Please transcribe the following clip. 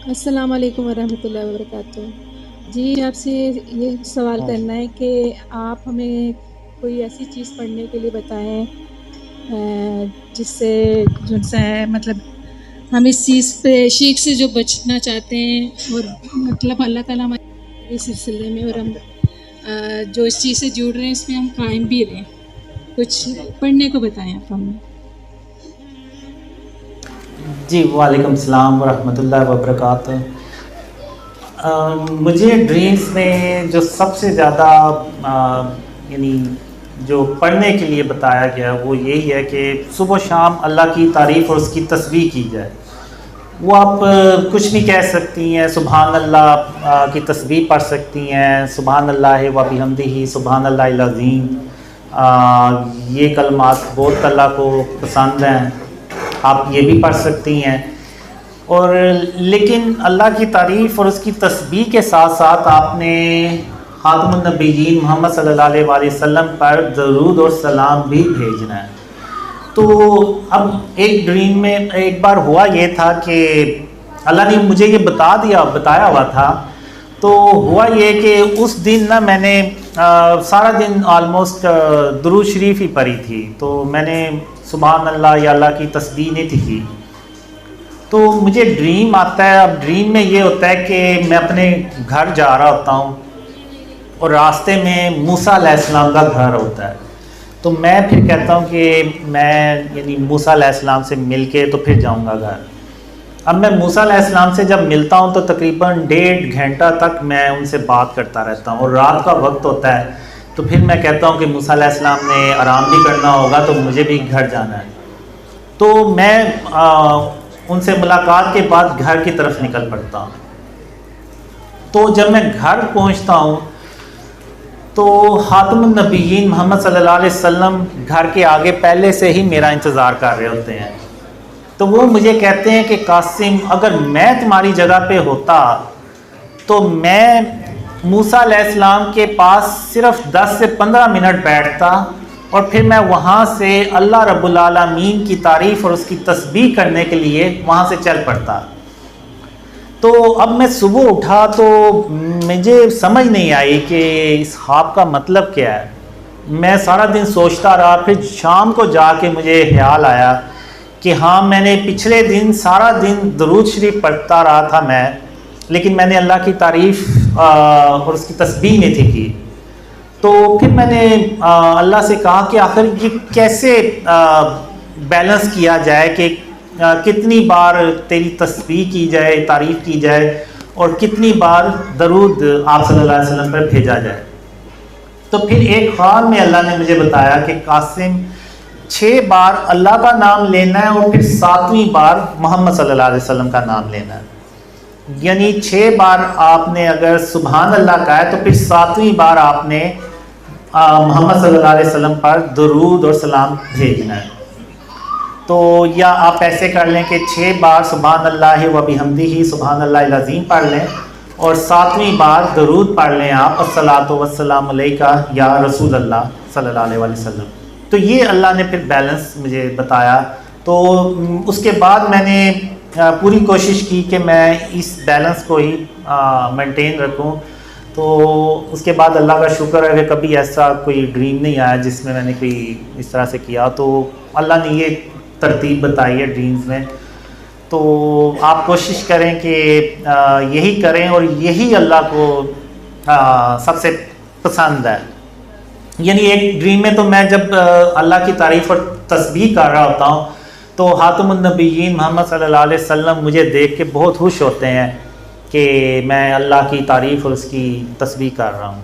السلام علیکم ورحمۃ اللہ وبرکاتہ۔ جی آپ سے یہ سوال کرنا ہے کہ آپ ہمیں کوئی ایسی چیز پڑھنے کے لیے بتائیں جس سے مطلب ہم اس چیز پہ شرک سے جو بچنا چاہتے ہیں اور مطلب اللہ تعالیٰ ہمارے اس سلسلے میں اور ہم جو اس چیز سے جڑ رہے ہیں اس میں ہم قائم بھی رہیں، کچھ پڑھنے کو بتائیں آپ ہمیں۔ جی وعلیکم السلام ورحمۃ اللہ وبرکاتہ۔ مجھے ڈریمز میں جو سب سے زیادہ یعنی جو پڑھنے کے لیے بتایا گیا وہ یہی ہے کہ صبح و شام اللہ کی تعریف اور اس کی تسبیح کی جائے۔ وہ آپ کچھ بھی کہہ سکتی ہیں، سبحان اللہ کی تسبیح پڑھ سکتی ہیں، سبحان اللہ و بحمدہ، سبحان اللہ العظیم، یہ کلمات بہت اللہ کو پسند ہیں، آپ یہ بھی پڑھ سکتی ہیں۔ اور لیکن اللہ کی تعریف اور اس کی تسبیح کے ساتھ ساتھ آپ نے خاتم النبیین محمد صلی اللہ علیہ وآلہ وسلم پر درود اور سلام بھی بھیجنا ہے۔ تو اب ایک ڈریم میں ایک بار ہوا یہ تھا کہ اللہ نے مجھے یہ بتایا ہوا تھا، تو ہوا یہ کہ اس دن نا میں نے سارا دن آلموسٹ درود شریف ہی پڑھی تھی، تو میں نے سبحان اللہ یا اللہ کی تسبیح نہیں تھی کی۔ تو مجھے ڈریم آتا ہے، اب ڈریم میں یہ ہوتا ہے کہ میں اپنے گھر جا رہا ہوتا ہوں اور راستے میں موسیٰ علیہ السلام کا گھر ہوتا ہے، تو میں پھر کہتا ہوں کہ میں یعنی موسیٰ علیہ السلام سے مل کے تو پھر جاؤں گا گھر۔ اب میں موسیٰ علیہ السلام سے جب ملتا ہوں تو تقریباً 1.5 گھنٹہ تک میں ان سے بات کرتا رہتا ہوں، اور رات کا وقت ہوتا ہے، تو پھر میں کہتا ہوں کہ موسیٰ علیہ السلام نے آرام بھی کرنا ہوگا تو مجھے بھی گھر جانا ہے۔ تو میں ان سے ملاقات کے بعد گھر کی طرف نکل پڑتا ہوں۔ تو جب میں گھر پہنچتا ہوں تو خاتم النبیین محمد صلی اللہ علیہ وسلم گھر کے آگے پہلے سے ہی میرا انتظار کر رہے ہوتے ہیں۔ تو وہ مجھے کہتے ہیں کہ قاسم، اگر میں تمہاری جگہ پہ ہوتا تو میں موسیٰ علیہ السلام کے پاس صرف 10 سے 15 منٹ بیٹھتا اور پھر میں وہاں سے اللہ رب العالمین کی تعریف اور اس کی تسبیح کرنے کے لیے وہاں سے چل پڑتا۔ تو اب میں صبح اٹھا تو مجھے سمجھ نہیں آئی کہ اس خواب کا مطلب کیا ہے۔ میں سارا دن سوچتا رہا، پھر شام کو جا کے مجھے خیال آیا کہ ہاں میں نے پچھلے دن سارا دن درود شریف پڑھتا رہا تھا میں، لیکن میں نے اللہ کی تعریف اور اس کی تسبیح نہیں تھی کی۔ تو پھر میں نے اللہ سے کہا کہ آخر یہ کیسے بیلنس کیا جائے کہ کتنی بار تیری تسبیح کی جائے، تعریف کی جائے، اور کتنی بار درود آپ صلی اللہ علیہ وسلم پر بھیجا جائے۔ تو پھر ایک خواب میں اللہ نے مجھے بتایا کہ قاسم 6 بار اللہ کا نام لینا ہے اور پھر 7ویں بار محمد صلی اللہ علیہ وسلم کا نام لینا ہے۔ یعنی 6 بار آپ نے اگر سبحان اللہ کہا ہے تو پھر 7ویں بار آپ نے محمد صلی اللہ علیہ وسلم پر درود اور سلام بھیجنا ہے۔ تو یا آپ ایسے کر لیں کہ 6 بار سبحان اللہ و بحمدہ سبحان اللہ العظیم پڑھ لیں اور 7ویں بار درود پڑھ لیں آپ، الصلاۃ والسلام علیکہ یا رسول اللہ صلی اللہ علیہ وسلم۔ تو یہ اللہ نے پھر بیلنس مجھے بتایا۔ تو اس کے بعد میں نے پوری کوشش کی کہ میں اس بیلنس کو ہی مینٹین رکھوں۔ تو اس کے بعد اللہ کا شکر ہے کہ کبھی ایسا کوئی ڈریم نہیں آیا جس میں نے کوئی اس طرح سے کیا۔ تو اللہ نے یہ ترتیب بتائی ہے ڈریمز میں، تو آپ کوشش کریں کہ یہی کریں، اور یہی اللہ کو سب سے پسند ہے۔ یعنی ایک ڈریم میں تو میں جب اللہ کی تعریف اور تسبیح کر رہا ہوتا ہوں تو خاتم النبیین محمد صلی اللہ علیہ وسلم مجھے دیکھ کے بہت خوش ہوتے ہیں کہ میں اللہ کی تعریف اور اس کی تسبیح کر رہا ہوں۔